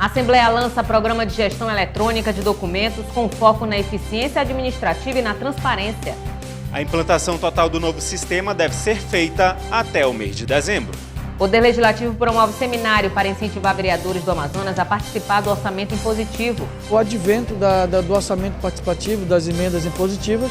A Assembleia lança programa de gestão eletrônica de documentos com foco na eficiência administrativa e na transparência. A implantação total do novo sistema deve ser feita até o mês de dezembro. O Poder Legislativo promove seminário para incentivar vereadores do Amazonas a participar do orçamento impositivo. O advento do orçamento participativo, das emendas impositivas,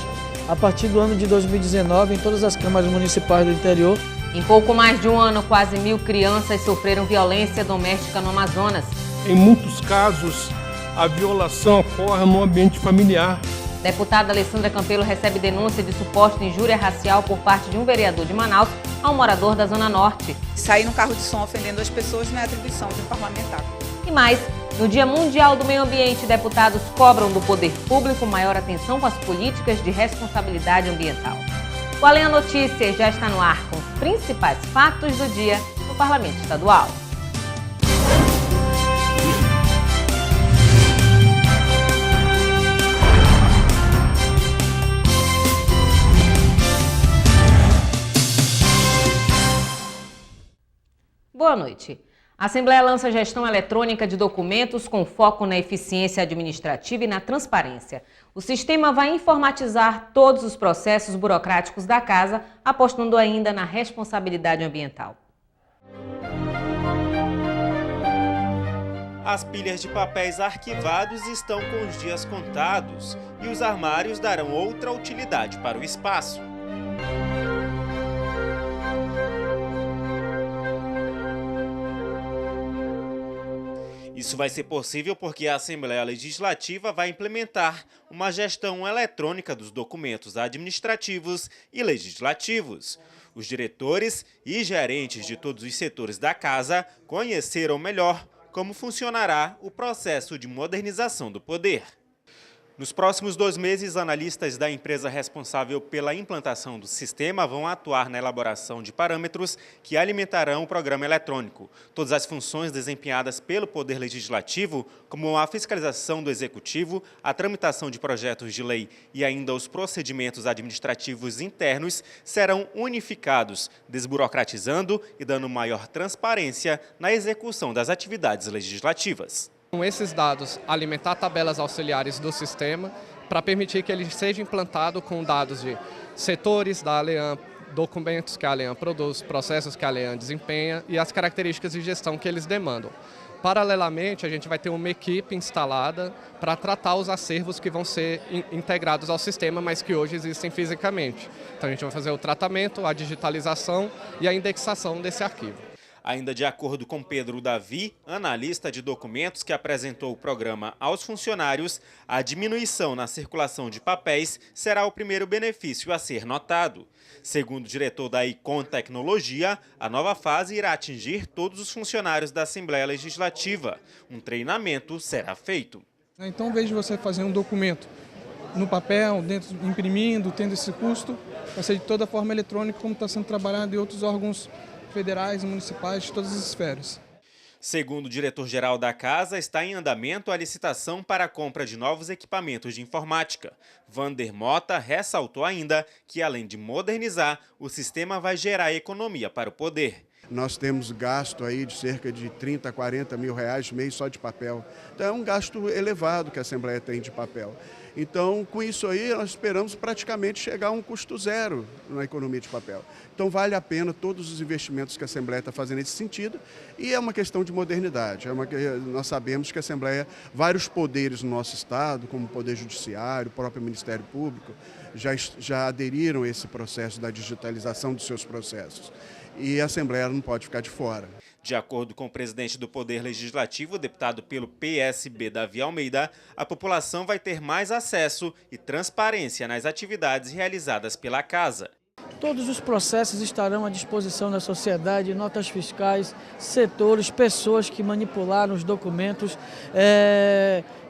a partir do ano de 2019, em todas as câmaras municipais do interior. Em pouco mais de um ano, quase 1.000 crianças sofreram violência doméstica no Amazonas. Em muitos casos, a violação ocorre no ambiente familiar. Deputada Alessandra Campelo recebe denúncia de suposta injúria racial por parte de um vereador de Manaus a um morador da Zona Norte. Sair no carro de som ofendendo as pessoas não é atribuição de um parlamentar. E mais, no Dia Mundial do Meio Ambiente, deputados cobram do poder público maior atenção com as políticas de responsabilidade ambiental. O Além a Notícia já está no ar com os principais fatos do dia no Parlamento Estadual. Boa noite. A Assembleia lança gestão eletrônica de documentos com foco na eficiência administrativa e na transparência. O sistema vai informatizar todos os processos burocráticos da casa, apostando ainda na responsabilidade ambiental. As pilhas de papéis arquivados estão com os dias contados e os armários darão outra utilidade para o espaço. Isso vai ser possível porque a Assembleia Legislativa vai implementar uma gestão eletrônica dos documentos administrativos e legislativos. Os diretores e gerentes de todos os setores da casa conheceram melhor como funcionará o processo de modernização do poder. Nos próximos 2 meses, analistas da empresa responsável pela implantação do sistema vão atuar na elaboração de parâmetros que alimentarão o programa eletrônico. Todas as funções desempenhadas pelo Poder Legislativo, como a fiscalização do Executivo, a tramitação de projetos de lei e ainda os procedimentos administrativos internos, serão unificados, desburocratizando e dando maior transparência na execução das atividades legislativas. Com esses dados, alimentar tabelas auxiliares do sistema para permitir que ele seja implantado com dados de setores da ALEAM, documentos que a ALEAM produz, processos que a ALEAM desempenha e as características de gestão que eles demandam. Paralelamente, a gente vai ter uma equipe instalada para tratar os acervos que vão ser integrados ao sistema, mas que hoje existem fisicamente. Então a gente vai fazer o tratamento, a digitalização e a indexação desse arquivo. Ainda de acordo com Pedro Davi, analista de documentos que apresentou o programa aos funcionários, a diminuição na circulação de papéis será o primeiro benefício a ser notado. Segundo o diretor da Icon Tecnologia, a nova fase irá atingir todos os funcionários da Assembleia Legislativa. Um treinamento será feito. Então, ao invés de você fazer um documento no papel, imprimindo, tendo esse custo, vai ser de toda forma eletrônica, como está sendo trabalhado em outros órgãos federais e municipais de todas as esferas. Segundo o diretor-geral da casa, está em andamento a licitação para a compra de novos equipamentos de informática. Vander Mota ressaltou ainda que, além de modernizar, o sistema vai gerar economia para o poder. Nós temos gasto aí de cerca de 30 a 40 mil reais mês só de papel. Então é um gasto elevado que a Assembleia tem de papel. Então, com isso aí, nós esperamos praticamente chegar a um custo zero na economia de papel. Então, vale a pena todos os investimentos que a Assembleia está fazendo nesse sentido e é uma questão de modernidade. Nós sabemos que a Assembleia, vários poderes no nosso Estado, como o Poder Judiciário, o próprio Ministério Público, já aderiram a esse processo da digitalização dos seus processos. E a Assembleia não pode ficar de fora. De acordo com o presidente do Poder Legislativo, deputado pelo PSB, Davi Almeida, a população vai ter mais acesso e transparência nas atividades realizadas pela casa. Todos os processos estarão à disposição da sociedade, notas fiscais, setores, pessoas que manipularam os documentos.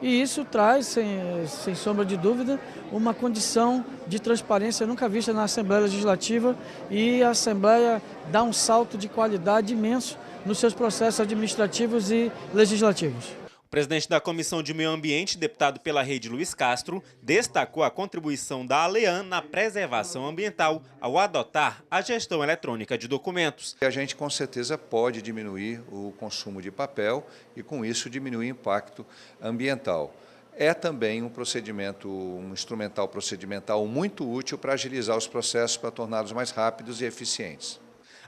E isso traz, sem sombra de dúvida, uma condição de transparência nunca vista na Assembleia Legislativa e a Assembleia dá um salto de qualidade imenso nos seus processos administrativos e legislativos. presidente da Comissão de Meio Ambiente, deputado pela Rede Luiz Castro, destacou a contribuição da ALEAN na preservação ambiental ao adotar a gestão eletrônica de documentos. A gente com certeza pode diminuir o consumo de papel e com isso diminuir o impacto ambiental. É também um instrumental procedimental muito útil para agilizar os processos, para torná-los mais rápidos e eficientes.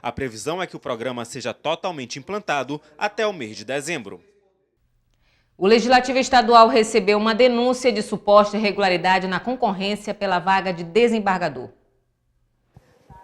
A previsão é que o programa seja totalmente implantado até o mês de dezembro. O Legislativo Estadual recebeu uma denúncia de suposta irregularidade na concorrência pela vaga de desembargador.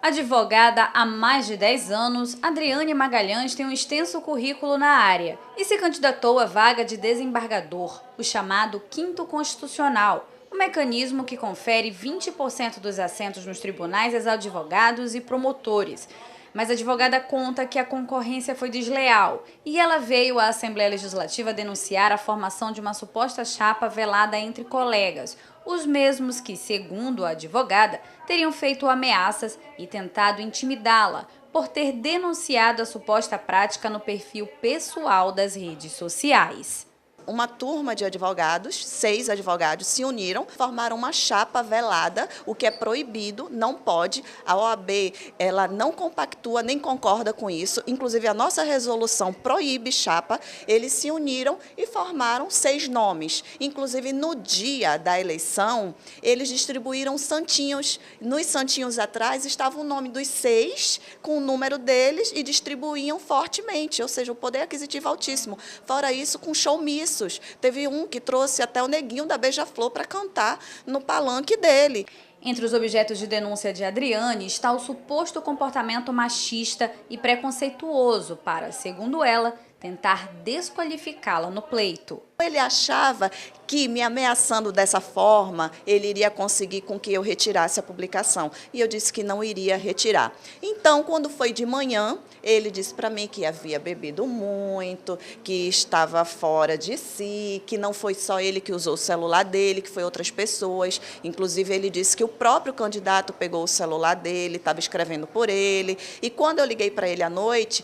Advogada há mais de 10 anos, Adriane Magalhães tem um extenso currículo na área e se candidatou à vaga de desembargador, o chamado Quinto Constitucional, um mecanismo que confere 20% dos assentos nos tribunais aos advogados e promotores. Mas a advogada conta que a concorrência foi desleal e ela veio à Assembleia Legislativa denunciar a formação de uma suposta chapa velada entre colegas, os mesmos que, segundo a advogada, teriam feito ameaças e tentado intimidá-la por ter denunciado a suposta prática no perfil pessoal das redes sociais. Uma turma de advogados, 6 advogados, se uniram, formaram uma chapa velada, o que é proibido, não pode. A OAB ela não compactua nem concorda com isso. Inclusive, a nossa resolução proíbe chapa. Eles se uniram e formaram 6 nomes. Inclusive, no dia da eleição, eles distribuíram santinhos. Nos santinhos atrás estava o nome dos 6, com o número deles, e distribuíam fortemente, ou seja, o poder aquisitivo altíssimo. Fora isso, com showmício. Teve um que trouxe até o neguinho da Beija-Flor para cantar no palanque dele. Entre os objetos de denúncia de Adriane está o suposto comportamento machista e preconceituoso para, segundo ela, tentar desqualificá-la no pleito. Ele achava que, me ameaçando dessa forma, ele iria conseguir com que eu retirasse a publicação. E eu disse que não iria retirar. Então, quando foi de manhã, ele disse para mim que havia bebido muito, que estava fora de si, que não foi só ele que usou o celular dele, que foi outras pessoas. Inclusive, ele disse que o próprio candidato pegou o celular dele, estava escrevendo por ele. E quando eu liguei para ele à noite,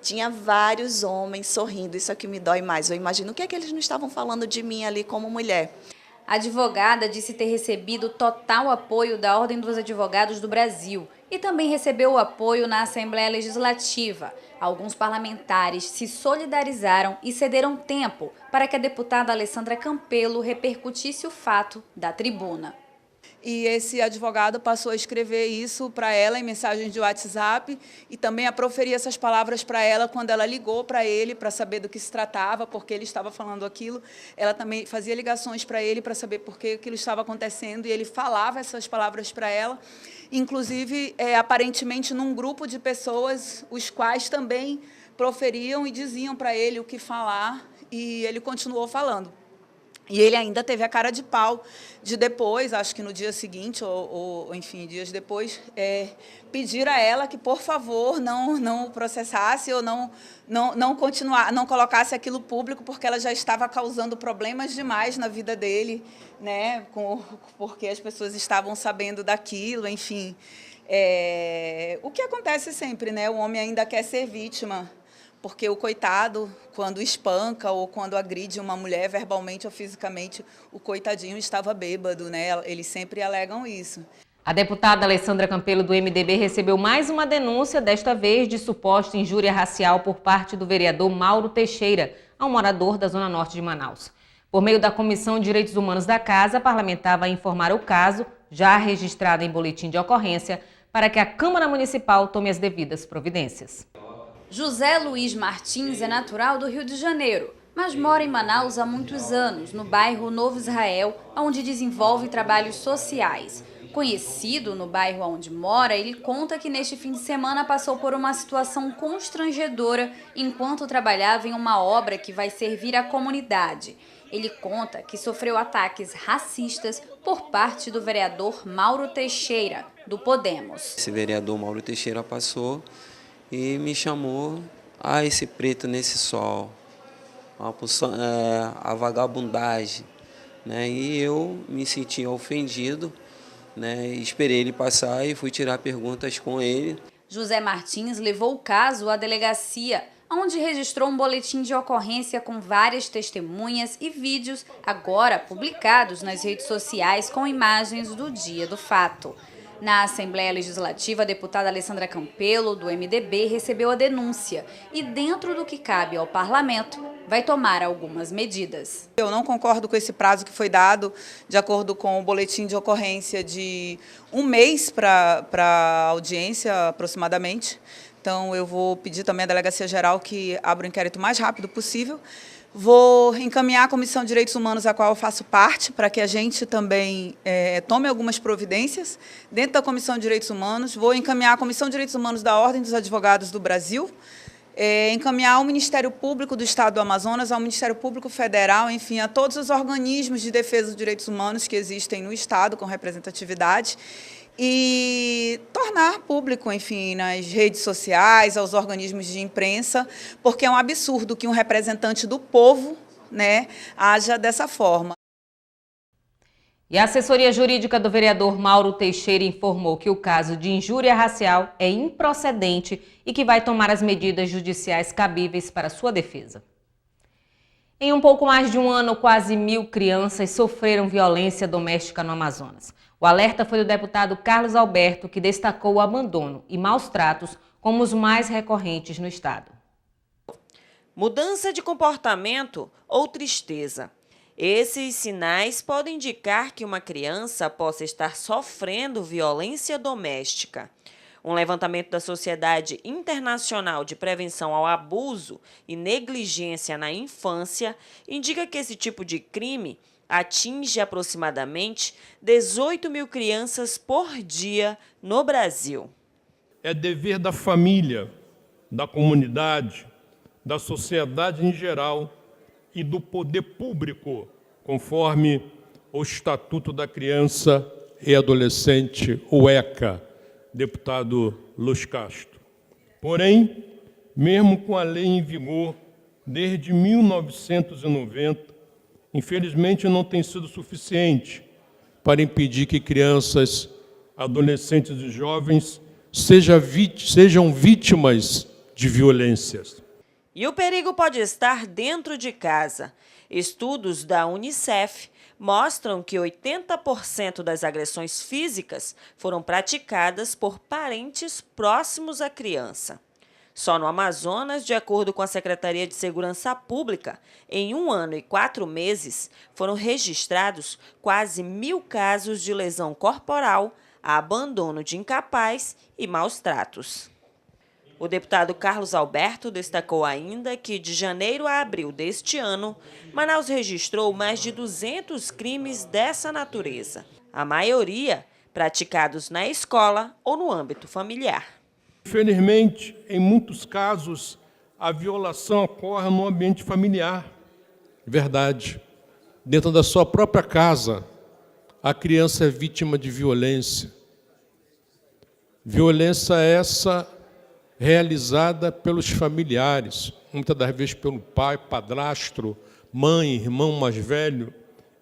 tinha vários homens sorrindo. Isso é que me dói mais. Eu imagino o que é que eles não estavam falando de mim ali como mulher. A advogada disse ter recebido total apoio da Ordem dos Advogados do Brasil e também recebeu o apoio na Assembleia Legislativa. Alguns parlamentares se solidarizaram e cederam tempo para que a deputada Alessandra Campelo repercutisse o fato da tribuna. E esse advogado passou a escrever isso para ela em mensagens de WhatsApp e também a proferir essas palavras para ela quando ela ligou para ele para saber do que se tratava, porque ele estava falando aquilo. Ela também fazia ligações para ele para saber por que aquilo estava acontecendo e ele falava essas palavras para ela, inclusive, aparentemente, num grupo de pessoas, os quais também proferiam e diziam para ele o que falar, e ele continuou falando. E ele ainda teve a cara de pau de depois, acho que no dia seguinte, ou enfim, dias depois, pedir a ela que, por favor, não processasse ou não colocasse aquilo público, porque ela já estava causando problemas demais na vida dele, né, porque as pessoas estavam sabendo daquilo, enfim. O que acontece sempre, né? O homem ainda quer ser vítima, porque o coitado, quando espanca ou quando agride uma mulher verbalmente ou fisicamente, o coitadinho estava bêbado, né? Eles sempre alegam isso. A deputada Alessandra Campelo, do MDB, recebeu mais uma denúncia, desta vez de suposta injúria racial por parte do vereador Mauro Teixeira, a um morador da Zona Norte de Manaus. Por meio da Comissão de Direitos Humanos da Casa, a parlamentar vai informar o caso, já registrado em boletim de ocorrência, para que a Câmara Municipal tome as devidas providências. José Luiz Martins é natural do Rio de Janeiro, mas mora em Manaus há muitos anos, no bairro Novo Israel, onde desenvolve trabalhos sociais. Conhecido no bairro onde mora, ele conta que neste fim de semana passou por uma situação constrangedora enquanto trabalhava em uma obra que vai servir à comunidade. Ele conta que sofreu ataques racistas por parte do vereador Mauro Teixeira, do Podemos. Esse vereador Mauro Teixeira passou e me chamou a esse preto nesse sol, a vagabundagem, né? E eu me senti ofendido, né? Esperei ele passar e fui tirar perguntas com ele. José Martins levou o caso à delegacia, onde registrou um boletim de ocorrência com várias testemunhas e vídeos agora publicados nas redes sociais com imagens do dia do fato. Na Assembleia Legislativa, a deputada Alessandra Campelo, do MDB, recebeu a denúncia e, dentro do que cabe ao parlamento, vai tomar algumas medidas. Eu não concordo com esse prazo que foi dado, de acordo com o boletim de ocorrência, de 1 mês para a audiência, aproximadamente. Então, eu vou pedir também à Delegacia Geral que abra o inquérito o mais rápido possível. Vou encaminhar a Comissão de Direitos Humanos, a qual eu faço parte, para que a gente também tome algumas providências dentro da Comissão de Direitos Humanos. Vou encaminhar a Comissão de Direitos Humanos da Ordem dos Advogados do Brasil, encaminhar ao Ministério Público do Estado do Amazonas, ao Ministério Público Federal, enfim, a todos os organismos de defesa dos direitos humanos que existem no Estado, com representatividade, e tornar público, enfim, nas redes sociais, aos organismos de imprensa, porque é um absurdo que um representante do povo, né, haja dessa forma. E a assessoria jurídica do vereador Mauro Teixeira informou que o caso de injúria racial é improcedente e que vai tomar as medidas judiciais cabíveis para sua defesa. Em um pouco mais de um ano, quase 1.000 crianças sofreram violência doméstica no Amazonas. O alerta foi do deputado Carlos Alberto, que destacou o abandono e maus tratos como os mais recorrentes no estado. Mudança de comportamento ou tristeza. Esses sinais podem indicar que uma criança possa estar sofrendo violência doméstica. Um levantamento da Sociedade Internacional de Prevenção ao Abuso e Negligência na Infância indica que esse tipo de crime atinge aproximadamente 18.000 crianças por dia no Brasil. É dever da família, da comunidade, da sociedade em geral e do poder público, conforme o Estatuto da Criança e Adolescente, o ECA, deputado Luz Castro. Porém, mesmo com a lei em vigor desde 1990, infelizmente não tem sido suficiente para impedir que crianças, adolescentes e jovens sejam vítimas de violências. E o perigo pode estar dentro de casa. Estudos da Unicef mostram que 80% das agressões físicas foram praticadas por parentes próximos à criança. Só no Amazonas, de acordo com a Secretaria de Segurança Pública, em 1 ano e 4 meses, foram registrados quase 1.000 casos de lesão corporal, abandono de incapaz e maus tratos. O deputado Carlos Alberto destacou ainda que, de janeiro a abril deste ano, Manaus registrou mais de 200 crimes dessa natureza, a maioria praticados na escola ou no âmbito familiar. Infelizmente, em muitos casos, a violação ocorre no ambiente familiar. Verdade. Dentro da sua própria casa, a criança é vítima de violência. Violência essa realizada pelos familiares, muitas das vezes pelo pai, padrasto, mãe, irmão mais velho,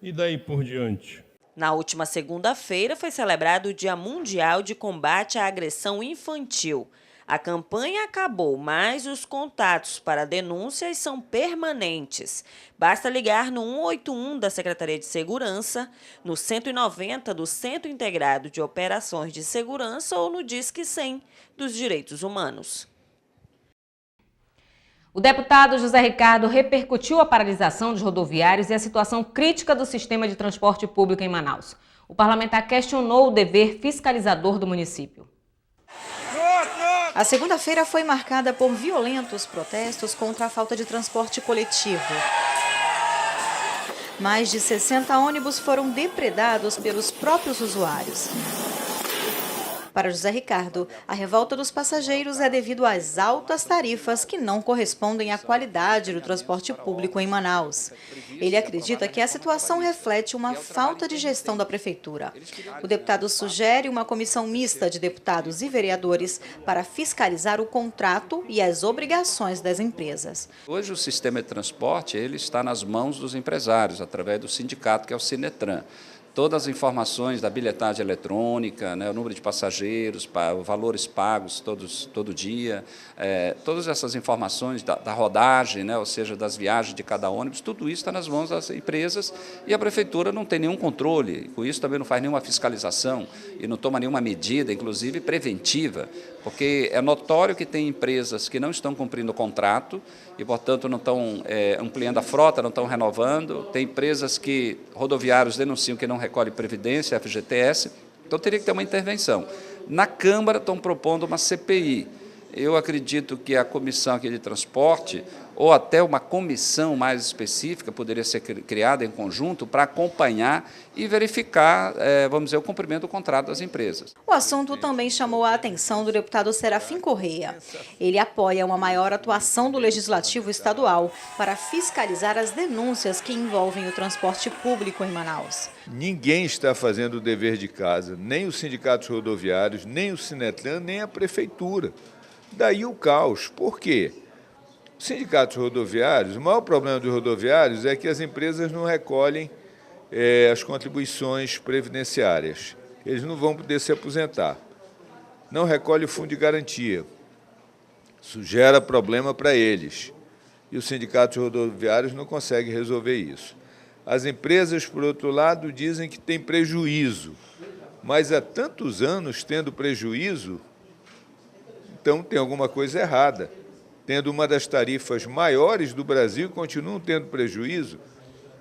e daí por diante. Na última segunda-feira foi celebrado o Dia Mundial de Combate à Agressão Infantil. A campanha acabou, mas os contatos para denúncias são permanentes. Basta ligar no 181 da Secretaria de Segurança, no 190 do Centro Integrado de Operações de Segurança ou no Disque 100 dos Direitos Humanos. O deputado José Ricardo repercutiu a paralisação dos rodoviários e a situação crítica do sistema de transporte público em Manaus. O parlamentar questionou o dever fiscalizador do município. A segunda-feira foi marcada por violentos protestos contra a falta de transporte coletivo. Mais de 60 ônibus foram depredados pelos próprios usuários. Para José Ricardo, a revolta dos passageiros é devido às altas tarifas que não correspondem à qualidade do transporte público em Manaus. Ele acredita que a situação reflete uma falta de gestão da prefeitura. O deputado sugere uma comissão mista de deputados e vereadores para fiscalizar o contrato e as obrigações das empresas. Hoje o sistema de transporte ele está nas mãos dos empresários, através do sindicato que é o Sinetran. todas as informações da bilhetagem eletrônica, né, o número de passageiros, valores pagos todo dia, todas essas informações da rodagem, né, ou seja, das viagens de cada ônibus, tudo isso está nas mãos das empresas e a Prefeitura não tem nenhum controle, com isso também não faz nenhuma fiscalização e não toma nenhuma medida, inclusive preventiva, porque é notório que tem empresas que não estão cumprindo o contrato e, portanto, não estão ampliando a frota, não estão renovando, tem empresas que rodoviários denunciam que não recolhem previdência, FGTS, então teria que ter uma intervenção. Na Câmara estão propondo uma CPI. Eu acredito que a comissão aqui de transporte, ou até uma comissão mais específica, poderia ser criada em conjunto para acompanhar e verificar, vamos dizer, o cumprimento do contrato das empresas. O assunto também chamou a atenção do deputado Serafim Correia. Ele apoia uma maior atuação do Legislativo Estadual para fiscalizar as denúncias que envolvem o transporte público em Manaus. Ninguém está fazendo o dever de casa, nem os sindicatos rodoviários, nem o Sinetran, nem a Prefeitura. Daí o caos. Por quê? Os sindicatos rodoviários, o maior problema dos rodoviários é que as empresas não recolhem as contribuições previdenciárias. Eles não vão poder se aposentar. Não recolhe o fundo de garantia. Isso gera problema para eles. E os sindicatos rodoviários não conseguem resolver isso. As empresas, por outro lado, dizem que tem prejuízo. Mas há tantos anos tendo prejuízo, então tem alguma coisa errada. Tendo uma das tarifas maiores do Brasil, continuam tendo prejuízo?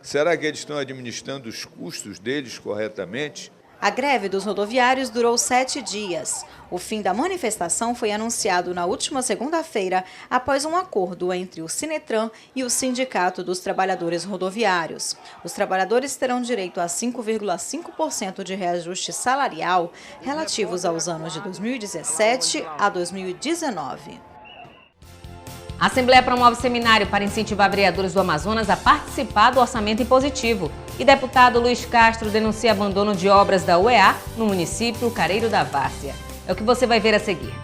Será que eles estão administrando os custos deles corretamente? A greve dos rodoviários durou 7 dias. O fim da manifestação foi anunciado na última segunda-feira, após um acordo entre o Sinetran e o Sindicato dos Trabalhadores Rodoviários. Os trabalhadores terão direito a 5,5% de reajuste salarial relativos aos anos de 2017 a 2019. A Assembleia promove seminário para incentivar vereadores do Amazonas a participar do orçamento impositivo. E deputado Luiz Castro denuncia abandono de obras da UEA no município Careiro da Várzea. É o que você vai ver a seguir.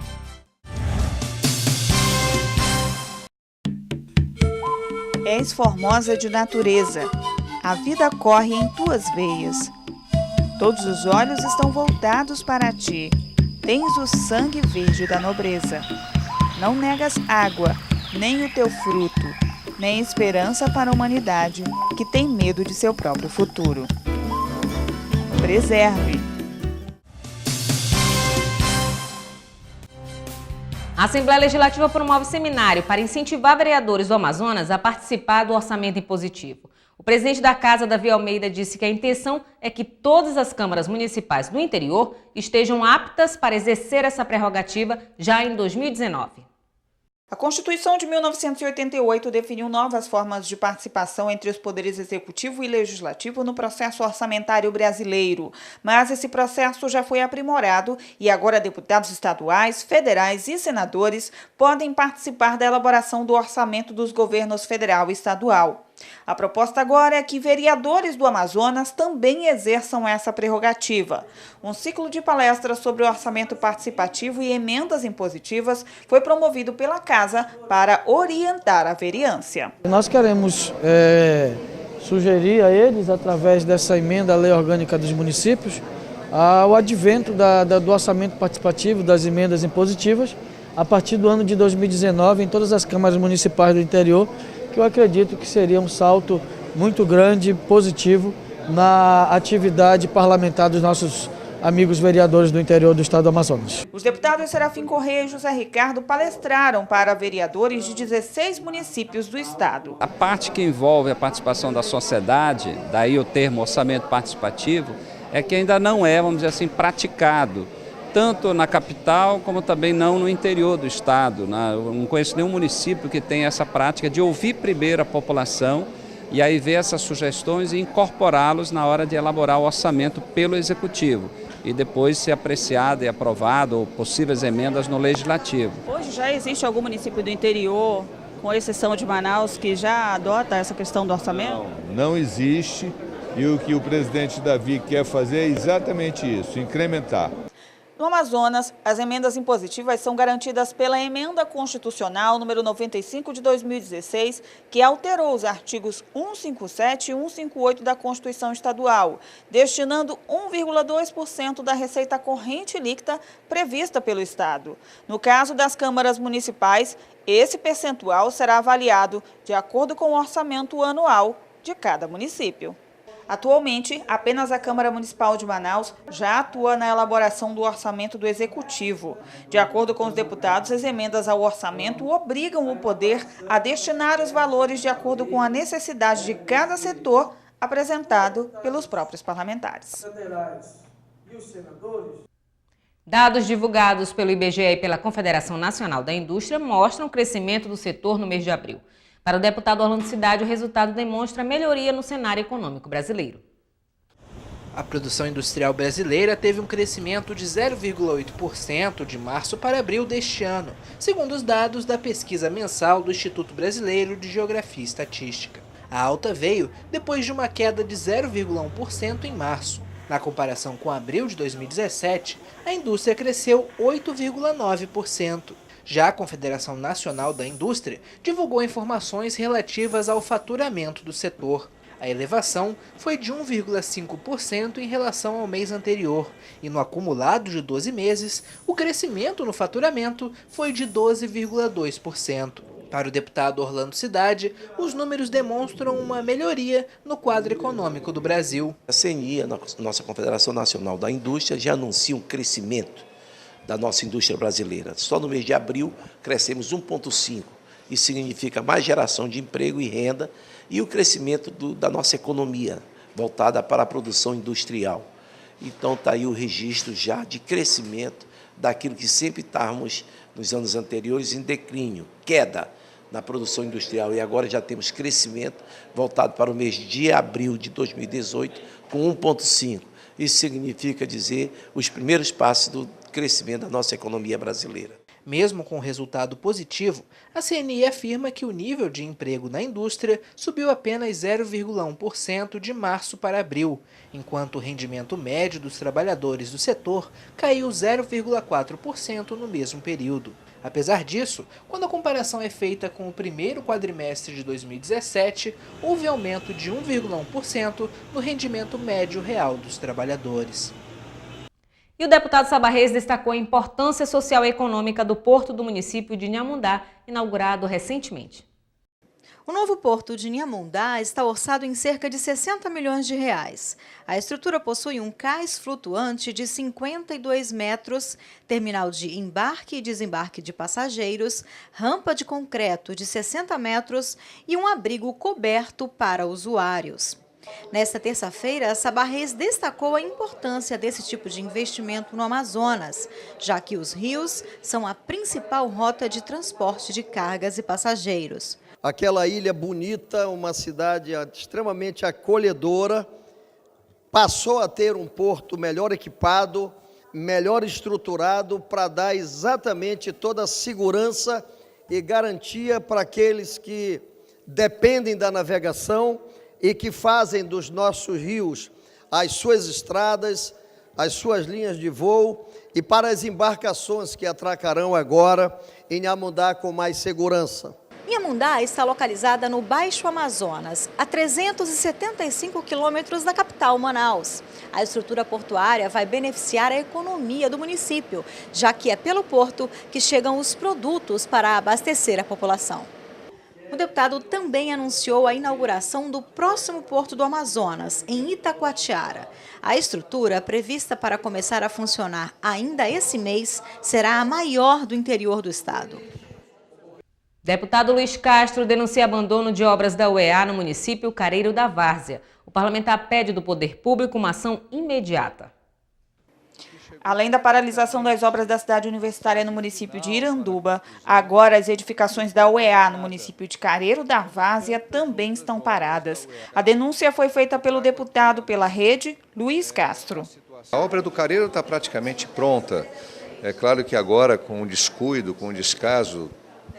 És formosa de natureza, a vida corre em tuas veias. Todos os olhos estão voltados para ti, tens o sangue verde da nobreza. Não negas água, nem o teu fruto, nem esperança para a humanidade, que tem medo de seu próprio futuro. Preserve. A Assembleia Legislativa promove seminário para incentivar vereadores do Amazonas a participar do orçamento impositivo. O presidente da Casa, Davi Almeida, disse que a intenção é que todas as câmaras municipais do interior estejam aptas para exercer essa prerrogativa já em 2019. A Constituição de 1988 definiu novas formas de participação entre os poderes executivo e legislativo no processo orçamentário brasileiro. Mas esse processo já foi aprimorado e agora deputados estaduais, federais e senadores podem participar da elaboração do orçamento dos governos federal e estadual. A proposta agora é que vereadores do Amazonas também exerçam essa prerrogativa. Um ciclo de palestras sobre o orçamento participativo e emendas impositivas foi promovido pela Casa para orientar a vereância. Nós queremos sugerir a eles, através dessa emenda à Lei Orgânica dos Municípios, o advento do orçamento participativo, das emendas impositivas, a partir do ano de 2019, em todas as câmaras municipais do interior, que eu acredito que seria um salto muito grande, positivo, na atividade parlamentar dos nossos amigos vereadores do interior do estado do Amazonas. Os deputados Serafim Correia e José Ricardo palestraram para vereadores de 16 municípios do estado. A parte que envolve a participação da sociedade, daí o termo orçamento participativo, é que ainda não é, vamos dizer assim, praticado, tanto na capital como também não no interior do estado. Eu não conheço nenhum município que tenha essa prática de ouvir primeiro a população e aí ver essas sugestões e incorporá-los na hora de elaborar o orçamento pelo Executivo e depois ser apreciado e aprovado ou possíveis emendas no Legislativo. Hoje já existe algum município do interior, com exceção de Manaus, que já adota essa questão do orçamento? Não existe, e o que o presidente Davi quer fazer é exatamente isso, incrementar. No No Amazonas, as emendas impositivas são garantidas pela Emenda Constitucional número 95 de 2016, que alterou os artigos 157 e 158 da Constituição Estadual, destinando 1,2% da receita corrente líquida prevista pelo Estado. No caso das câmaras municipais, esse percentual será avaliado de acordo com o orçamento anual de cada município. Atualmente, apenas a Câmara Municipal de Manaus já atua na elaboração do orçamento do Executivo. De acordo com os deputados, as emendas ao orçamento obrigam o poder a destinar os valores de acordo com a necessidade de cada setor apresentado pelos próprios parlamentares. Dados divulgados pelo IBGE e pela Confederação Nacional da Indústria mostram o crescimento do setor no mês de abril. Para o deputado Orlando Cidade, o resultado demonstra melhoria no cenário econômico brasileiro. A produção industrial brasileira teve um crescimento de 0,8% de março para abril deste ano, segundo os dados da pesquisa mensal do Instituto Brasileiro de Geografia e Estatística. A alta veio depois de uma queda de 0,1% em março. Na comparação com abril de 2017, a indústria cresceu 8,9%. Já a Confederação Nacional da Indústria divulgou informações relativas ao faturamento do setor. A elevação foi de 1,5% em relação ao mês anterior, e no acumulado de 12 meses, o crescimento no faturamento foi de 12,2%. Para o deputado Orlando Cidade, os números demonstram uma melhoria no quadro econômico do Brasil. A CNI, a nossa Confederação Nacional da Indústria, já anuncia um crescimento da nossa indústria brasileira. Só no mês de abril crescemos 1,5%. Isso significa mais geração de emprego e renda e o crescimento da nossa economia, voltada para a produção industrial. Então está aí o registro já de crescimento daquilo que sempre estávamos nos anos anteriores em declínio, queda na produção industrial. E agora já temos crescimento voltado para o mês de abril de 2018 com 1,5%. Isso significa dizer os primeiros passos do crescimento da nossa economia brasileira. Mesmo com resultado positivo, a CNI afirma que o nível de emprego na indústria subiu apenas 0,1% de março para abril, enquanto o rendimento médio dos trabalhadores do setor caiu 0,4% no mesmo período. Apesar disso, quando a comparação é feita com o primeiro quadrimestre de 2017, houve aumento de 1,1% no rendimento médio real dos trabalhadores. E o deputado Saba Reis destacou a importância social e econômica do porto do município de Inhamundá, inaugurado recentemente. O novo porto de Inhamundá está orçado em cerca de 60 milhões de reais. A estrutura possui um cais flutuante de 52 metros, terminal de embarque e desembarque de passageiros, rampa de concreto de 60 metros e um abrigo coberto para usuários. Nesta terça-feira, a Saba Reis destacou a importância desse tipo de investimento no Amazonas, já que os rios são a principal rota de transporte de cargas e passageiros. Aquela ilha bonita, uma cidade extremamente acolhedora, passou a ter um porto melhor equipado, melhor estruturado para dar exatamente toda a segurança e garantia para aqueles que dependem da navegação e que fazem dos nossos rios as suas estradas, as suas linhas de voo e para as embarcações que atracarão agora em Inhamundá com mais segurança. Inhamundá está localizada no Baixo Amazonas, a 375 quilômetros da capital, Manaus. A estrutura portuária vai beneficiar a economia do município, já que é pelo porto que chegam os produtos para abastecer a população. O deputado também anunciou a inauguração do próximo porto do Amazonas, em Itacoatiara. A estrutura, prevista para começar a funcionar ainda esse mês, será a maior do interior do estado. Deputado Luiz Castro denuncia abandono de obras da UEA no município Careiro da Várzea. O parlamentar pede do poder público uma ação imediata. Além da paralisação das obras da cidade universitária no município de Iranduba, agora as edificações da UEA no município de Careiro da Várzea também estão paradas. A denúncia foi feita pelo deputado pela Rede, Luiz Castro. A obra do Careiro está praticamente pronta. É claro que agora, com o descuido, com o descaso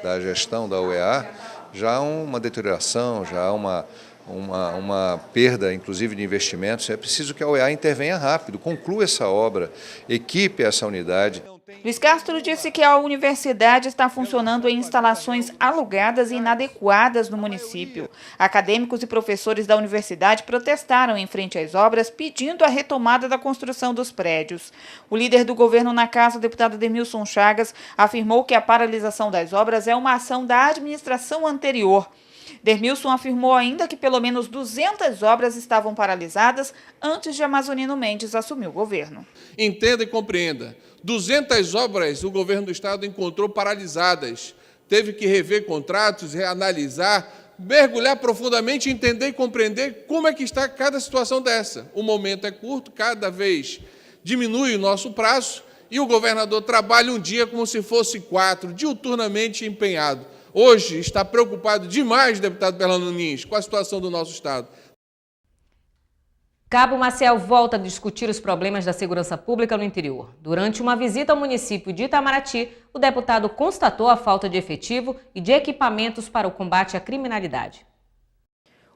da gestão da UEA, já há uma deterioração, já há uma uma perda, inclusive, de investimentos. É preciso que a OEA intervenha rápido, conclua essa obra, equipe essa unidade. Luiz Castro disse que a universidade está funcionando em instalações alugadas e inadequadas no município. Acadêmicos e professores da universidade protestaram em frente às obras, pedindo a retomada da construção dos prédios. O líder do governo na casa, o deputado Dermilson Chagas, afirmou que a paralisação das obras é uma ação da administração anterior. Dermilson afirmou ainda que pelo menos 200 obras estavam paralisadas antes de Amazonino Mendes assumir o governo. Entenda e compreenda, 200 obras o governo do Estado encontrou paralisadas. Teve que rever contratos, reanalisar, mergulhar profundamente, entender e compreender como é que está cada situação dessa. O momento é curto, cada vez diminui o nosso prazo e o governador trabalha um dia como se fosse 4, diuturnamente empenhado. Hoje está preocupado demais, deputado Berlano Nunes, com a situação do nosso Estado. Cabo Maciel volta a discutir os problemas da segurança pública no interior. Durante uma visita ao município de Itamaraty, o deputado constatou a falta de efetivo e de equipamentos para o combate à criminalidade.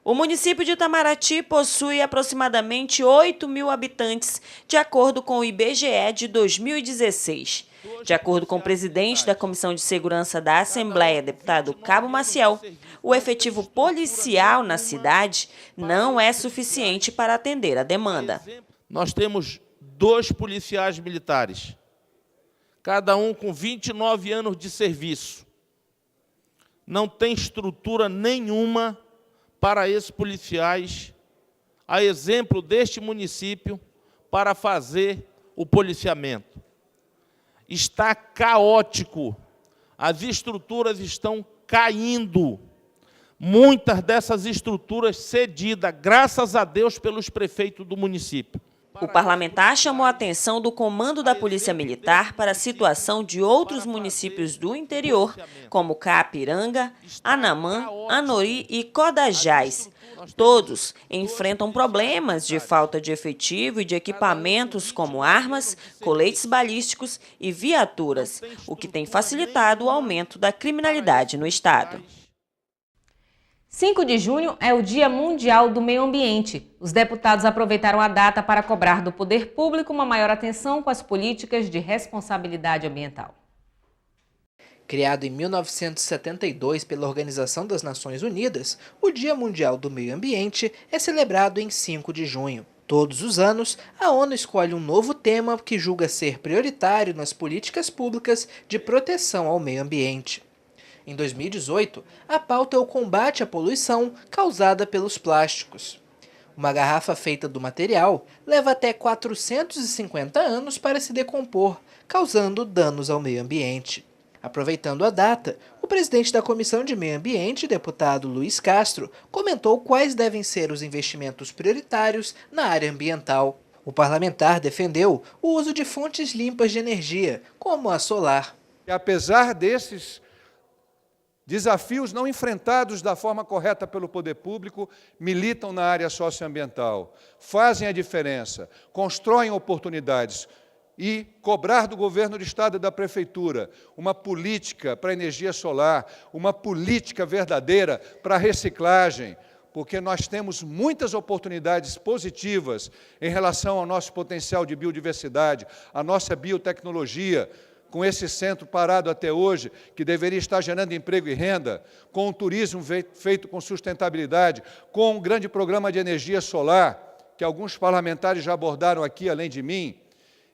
O município de Itamaraty possui aproximadamente 8.000 habitantes, de acordo com o IBGE de 2016. De acordo com o presidente da Comissão de Segurança da Assembleia, deputado Cabo Maciel, o efetivo policial na cidade não é suficiente para atender a demanda. Nós temos 2 policiais militares, cada um com 29 anos de serviço. Não tem estrutura nenhuma para esses policiais, a exemplo deste município, para fazer o policiamento. Está caótico, as estruturas estão caindo. Muitas dessas estruturas cedidas, graças a Deus, pelos prefeitos do município. O parlamentar chamou a atenção do comando da Polícia Militar para a situação de outros municípios do interior, como Caapiranga, Anamã, Anori e Codajás. Todos enfrentam problemas de falta de efetivo e de equipamentos como armas, coletes balísticos e viaturas, o que tem facilitado o aumento da criminalidade no estado. 5 de junho é o Dia Mundial do Meio Ambiente. Os deputados aproveitaram a data para cobrar do poder público uma maior atenção com as políticas de responsabilidade ambiental. Criado em 1972 pela Organização das Nações Unidas, o Dia Mundial do Meio Ambiente é celebrado em 5 de junho. Todos os anos, a ONU escolhe um novo tema que julga ser prioritário nas políticas públicas de proteção ao meio ambiente. Em 2018, a pauta é o combate à poluição causada pelos plásticos. Uma garrafa feita do material leva até 450 anos para se decompor, causando danos ao meio ambiente. Aproveitando a data, o presidente da Comissão de Meio Ambiente, deputado Luiz Castro, comentou quais devem ser os investimentos prioritários na área ambiental. O parlamentar defendeu o uso de fontes limpas de energia, como a solar. Apesar desses desafios não enfrentados da forma correta pelo poder público, militam na área socioambiental, fazem a diferença, constroem oportunidades. E cobrar do governo do Estado e da Prefeitura uma política para a energia solar, uma política verdadeira para a reciclagem, porque nós temos muitas oportunidades positivas em relação ao nosso potencial de biodiversidade, a nossa biotecnologia, com esse centro parado até hoje, que deveria estar gerando emprego e renda, com o turismo feito com sustentabilidade, com um grande programa de energia solar, que alguns parlamentares já abordaram aqui, além de mim,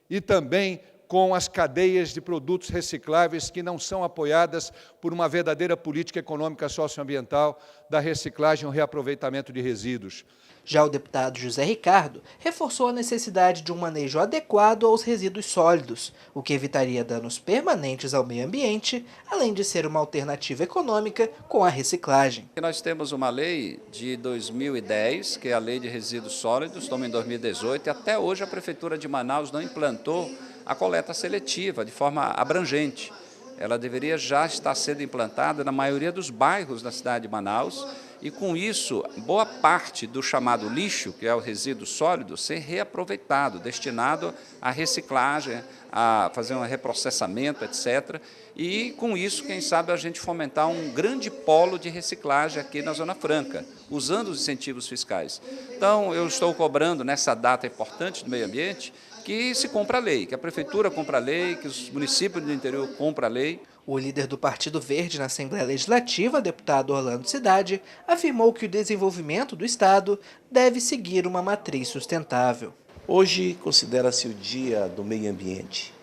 e também com as cadeias de produtos recicláveis que não são apoiadas por uma verdadeira política econômica socioambiental da reciclagem e o reaproveitamento de resíduos. Já o deputado José Ricardo reforçou a necessidade de um manejo adequado aos resíduos sólidos, o que evitaria danos permanentes ao meio ambiente, além de ser uma alternativa econômica com a reciclagem. Nós temos uma lei de 2010, que é a Lei de Resíduos Sólidos, estamos em 2018, e até hoje a Prefeitura de Manaus não implantou a coleta seletiva de forma abrangente. Ela deveria já estar sendo implantada na maioria dos bairros da cidade de Manaus e com isso, boa parte do chamado lixo, que é o resíduo sólido, ser reaproveitado, destinado à reciclagem, a fazer um reprocessamento, etc. E com isso, quem sabe, a gente fomentar um grande polo de reciclagem aqui na Zona Franca, usando os incentivos fiscais. Então, eu estou cobrando nessa data importante do meio ambiente que se cumpra a lei, que a Prefeitura cumpra a lei, que os municípios do interior cumpram a lei. O líder do Partido Verde na Assembleia Legislativa, deputado Orlando Cidade, afirmou que o desenvolvimento do Estado deve seguir uma matriz sustentável. Hoje considera-se o Dia do Meio Ambiente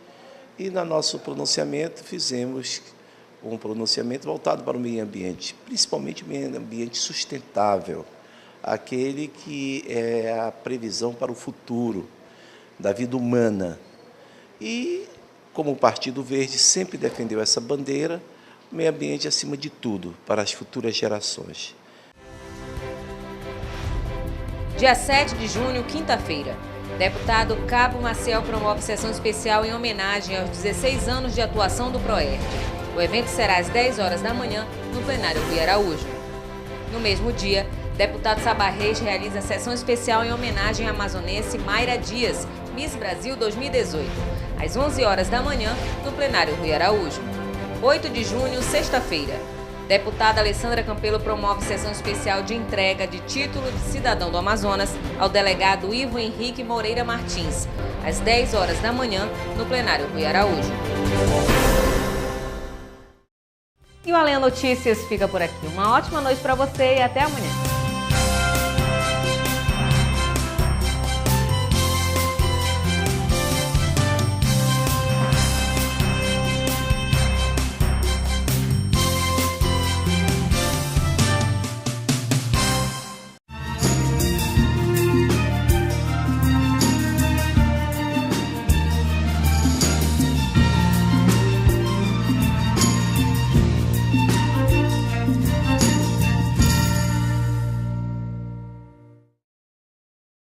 e no nosso pronunciamento fizemos um pronunciamento voltado para o meio ambiente, principalmente o meio ambiente sustentável, aquele que é a previsão para o futuro da vida humana. E, como o Partido Verde sempre defendeu essa bandeira, o meio ambiente acima de tudo, para as futuras gerações. Dia 7 de junho, quinta-feira. Deputado Cabo Maciel promove sessão especial em homenagem aos 16 anos de atuação do PROERD. O evento será às 10 horas da manhã, no plenário Rui Araújo. No mesmo dia, deputado Sabá Reis realiza sessão especial em homenagem à amazonense Mayra Dias, Miss Brasil 2018, às 11 horas da manhã, no plenário Rui Araújo. 8 de junho, sexta-feira. Deputada Alessandra Campelo promove sessão especial de entrega de título de cidadão do Amazonas ao delegado Ivo Henrique Moreira Martins, às 10 horas da manhã, no plenário Rui Araújo. E o Além Notícias fica por aqui. Uma ótima noite para você e até amanhã.